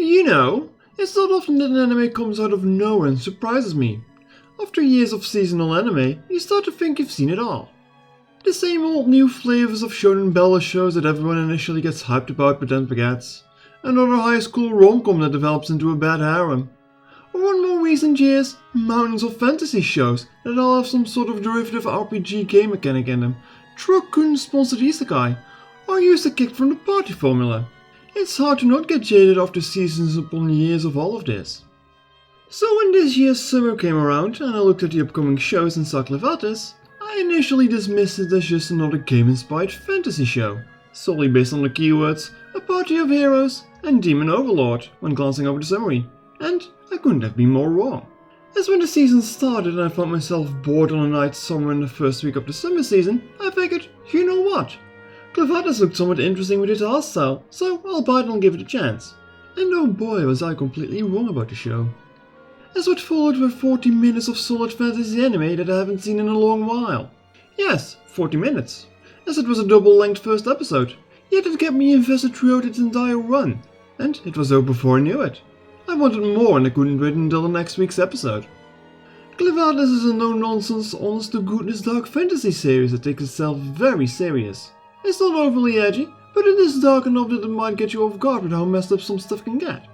You know, it's not often that an anime comes out of nowhere and surprises me. After years of seasonal anime, you start to think you've seen it all. The same old new flavors of shonen Bella shows that everyone initially gets hyped about but then forgets. Another high school rom-com that develops into a bad harem. Or in more recent years, mountains of fantasy shows that all have some sort of derivative RPG game mechanic in them, Truck-kun-sponsored isekai, or use the kick from the party formula. It's hard to not get jaded after seasons upon years of all of this. So when this year's summer came around and I looked at the upcoming shows and saw Clevatess, I initially dismissed it as just another game-inspired fantasy show, solely based on the keywords a party of heroes and demon overlord when glancing over the summary, and I couldn't have been more wrong. As when the season started and I found myself bored on a night somewhere in the first week of the summer season, I figured, you know what? Clevatess looked somewhat interesting with its art style, so I'll bite and give it a chance. And oh boy was I completely wrong about the show. As what followed were 40 minutes of solid fantasy anime that I haven't seen in a long while. Yes, 40 minutes, as it was a double-length first episode, yet it kept me invested throughout its entire run, and it was over before I knew it. I wanted more and I couldn't wait until the next week's episode. Clevatess is a no-nonsense, honest-to-goodness dark fantasy series that takes itself very serious. It's not overly edgy, but it is dark enough that it might get you off guard with how messed up some stuff can get.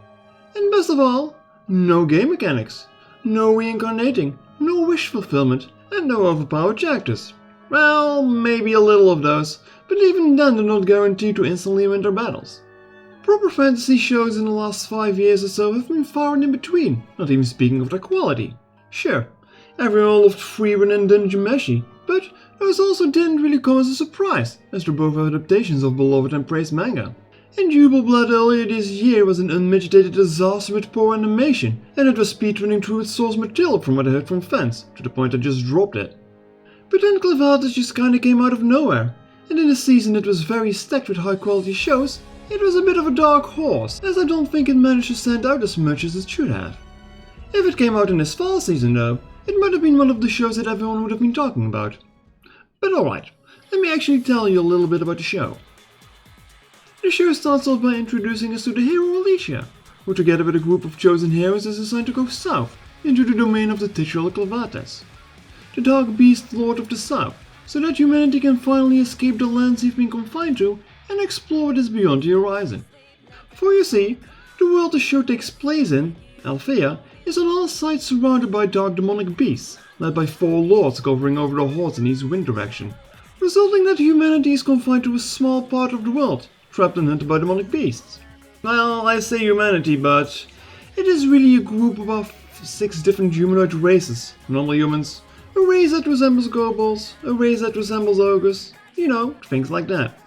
And best of all, no game mechanics, no reincarnating, no wish fulfillment, and no overpowered characters. Well, maybe a little of those, but even then they're not guaranteed to instantly win their battles. Proper fantasy shows in the last 5 years or so have been far and in between, not even speaking of their quality. Sure, everyone loved Freerun and Dungeon Meshi, but those also didn't really come as a surprise, as they're both adaptations of beloved and praised manga. And Jubel Blood earlier this year was an unmitigated disaster with poor animation, and it was speedrunning through its source material from what I heard from fans, to the point I just dropped it. But then Clevatess just kinda came out of nowhere, and in a season that was very stacked with high quality shows, it was a bit of a dark horse, as I don't think it managed to stand out as much as it should have. If it came out in this fall season though, it might have been one of the shows that everyone would have been talking about. But alright, let me actually tell you a little bit about the show. The show starts off by introducing us to the hero Alicia, who together with a group of chosen heroes is assigned to go south, into the domain of the titular Clevatess, the dark beast lord of the south, so that humanity can finally escape the lands they've been confined to and explore what is beyond the horizon. For you see, the world the show takes place in, Althea, is on all sides surrounded by dark demonic beasts, led by 4 lords covering over the hordes in east wind direction, resulting that humanity is confined to a small part of the world, trapped and hunted by demonic beasts. Well, I say humanity, but it is really a group of about 6 different humanoid races, normal humans, a race that resembles kobolds, a race that resembles ogres, you know, things like that.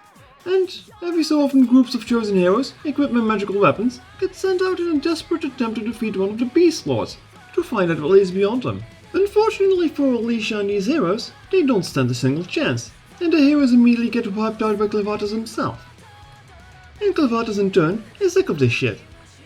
And every so often groups of chosen heroes, equipped with magical weapons, get sent out in a desperate attempt to defeat one of the beast lords, to find out what lays beyond them. Unfortunately for Alicia and these heroes, they don't stand a single chance, and the heroes immediately get wiped out by Clevatess himself. And Clevatess in turn is sick of this shit.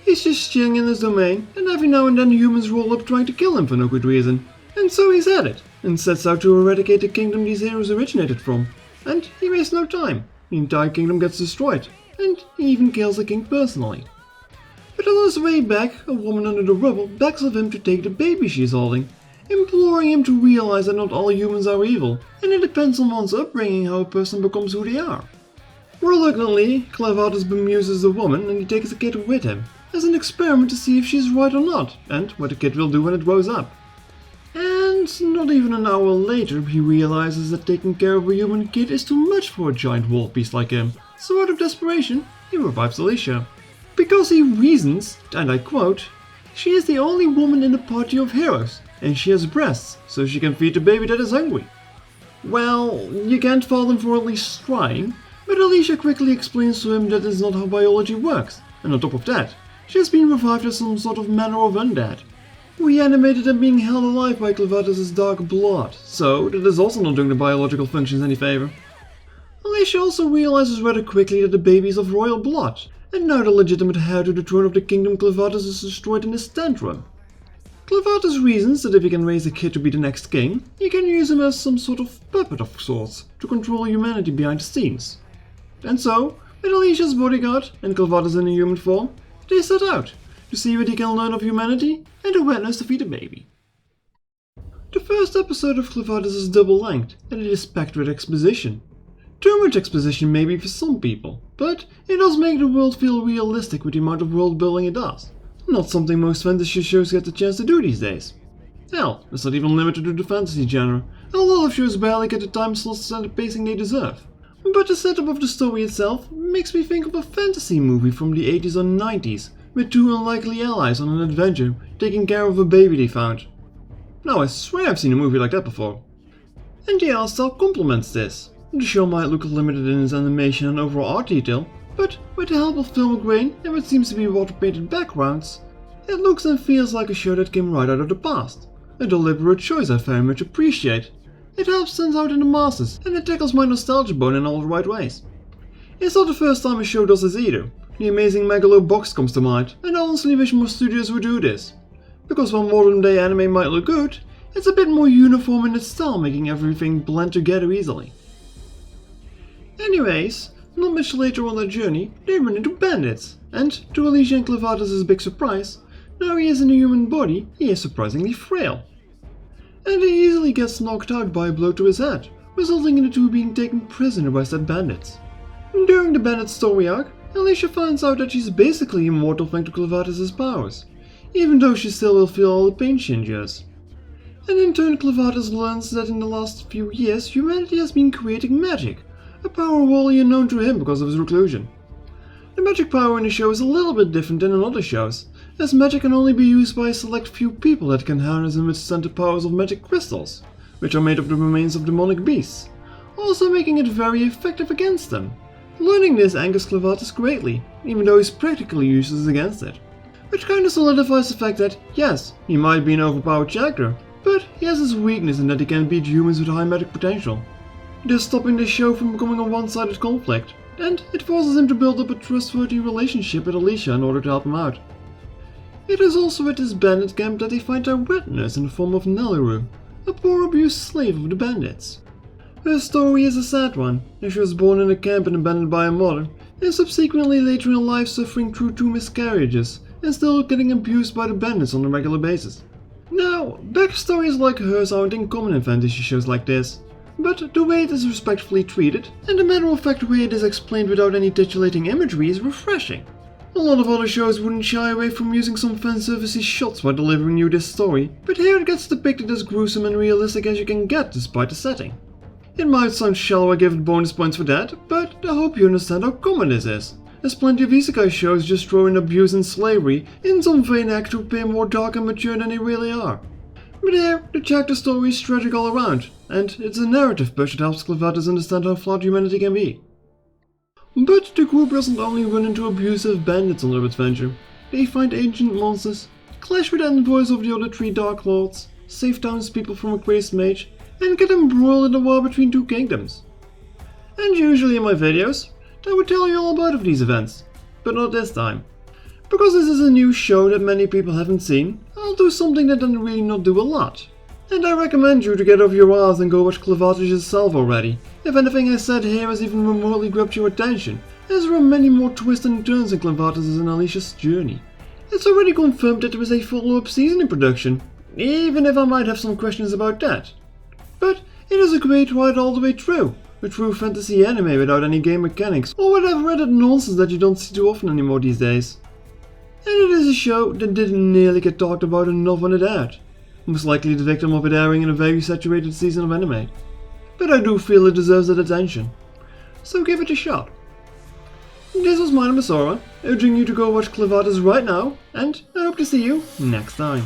He's just chilling in his domain, and every now and then humans roll up trying to kill him for no good reason. And so he's at it, and sets out to eradicate the kingdom these heroes originated from. And he wastes no time. The entire kingdom gets destroyed, and he even kills the king personally. But on his way back, a woman under the rubble begs of him to take the baby she's holding, imploring him to realize that not all humans are evil, and it depends on one's upbringing how a person becomes who they are. Reluctantly, Clevatess bemuses the woman and he takes the kid with him, as an experiment to see if she's right or not, and what the kid will do when it grows up. And not even an hour later he realizes that taking care of a human kid is too much for a giant wolf beast like him, so out of desperation, he revives Alicia. Because he reasons, and I quote, "She is the only woman in the party of heroes, and she has breasts, so she can feed the baby that is hungry." Well, you can't fault him for at least trying, but Alicia quickly explains to him that is not how biology works, and on top of that, she has been revived as some sort of manner of undead, reanimated and being held alive by Clevatess' dark blood, so that is also not doing the biological functions any favor. Alicia also realizes rather quickly that the baby is of royal blood, and now the legitimate heir to the throne of the kingdom Clevatess is destroyed in his tantrum. Clevatess reasons that if he can raise a kid to be the next king, he can use him as some sort of puppet of sorts to control humanity behind the scenes. And so, with Alicia's bodyguard and Clevatess in a human form, they set out, to see what he can learn of humanity and to witness defeat a baby. The first episode of Clevatess is double-length, and it is packed with exposition. Too much exposition maybe for some people, but it does make the world feel realistic with the amount of world building it does. Not something most fantasy shows get the chance to do these days. Hell, it's not even limited to the fantasy genre. A lot of shows barely get the time slots and the pacing they deserve. But the setup of the story itself makes me think of a fantasy movie from the 80s or 90s, with two unlikely allies on an adventure taking care of a baby they found. Now I swear I've seen a movie like that before. And the art style complements this. The show might look limited in its animation and overall art detail, but with the help of film grain and what seems to be water-painted backgrounds, it looks and feels like a show that came right out of the past. A deliberate choice I very much appreciate. It helps stand out in the masses, and it tackles my nostalgia bone in all the right ways. It's not the first time a show does this either. The amazing Megalobox comes to mind, and I honestly wish more studios would do this. Because while modern day anime might look good, it's a bit more uniform in its style, making everything blend together easily. Anyways, not much later on their journey, they run into bandits, and to Alicia and Clevatess' big surprise, now he is in a human body, he is surprisingly frail. And he easily gets knocked out by a blow to his head, resulting in the two being taken prisoner by said bandits. During the bandit story arc, Alicia finds out that she's basically immortal thanks to Clevatess' powers, even though she still will feel all the pain she endures. And in turn Clevatess learns that in the last few years humanity has been creating magic, a power wholly unknown to him because of his reclusion. The magic power in the show is a little bit different than in other shows, as magic can only be used by a select few people that can harness and withstand the powers of magic crystals, which are made of the remains of demonic beasts, also making it very effective against them. Learning this angers Clevatess greatly, even though he's practically useless against it. Which kinda solidifies the fact that, yes, he might be an overpowered character, but he has his weakness in that he can beat humans with high magic potential, thus stopping the show from becoming a one-sided conflict, and it forces him to build up a trustworthy relationship with Alicia in order to help him out. It is also at this bandit camp that they find their witness in the form of Neliru, a poor abused slave of the bandits. Her story is a sad one, as she was born in a camp and abandoned by her mother, and subsequently later in life suffering through 2 miscarriages, and still getting abused by the bandits on a regular basis. Now, backstories like hers aren't uncommon in fantasy shows like this, but the way it is respectfully treated, and the matter-of-fact way it is explained without any titillating imagery is refreshing. A lot of other shows wouldn't shy away from using some fanservice-y shots while delivering you this story, but here it gets depicted as gruesome and realistic as you can get despite the setting. It might sound shallow I give it bonus points for that, but I hope you understand how common this is, as plenty of isekai shows just throw in abuse and slavery in some vain act to appear more dark and mature than they really are. But here, the character story is tragic all around, and it's a narrative push that helps Clevatess understand how flawed humanity can be. But the group doesn't only run into abusive bandits on their adventure. They find ancient monsters, clash with envoys of the other 3 Dark Lords, save townspeople from a crazed mage, and get embroiled in the war between 2 kingdoms. And usually in my videos, I would tell you all about these events, but not this time. Because this is a new show that many people haven't seen, I'll do something that doesn't really not do a lot. And I recommend you to get off your ass and go watch Clevatess yourself already, if anything I said here has even remotely grabbed your attention, as there are many more twists and turns in Clevatess and Alicia's journey. It's already confirmed that there is a follow-up season in production, even if I might have some questions about that. But it is a great ride all the way through, a true fantasy anime without any game mechanics or whatever other nonsense that you don't see too often anymore these days. And it is a show that didn't nearly get talked about enough when it aired, most likely the victim of it airing in a very saturated season of anime. But I do feel it deserves that attention, so give it a shot. This was my name is Sora, urging you to go watch Clevatess right now, and I hope to see you next time.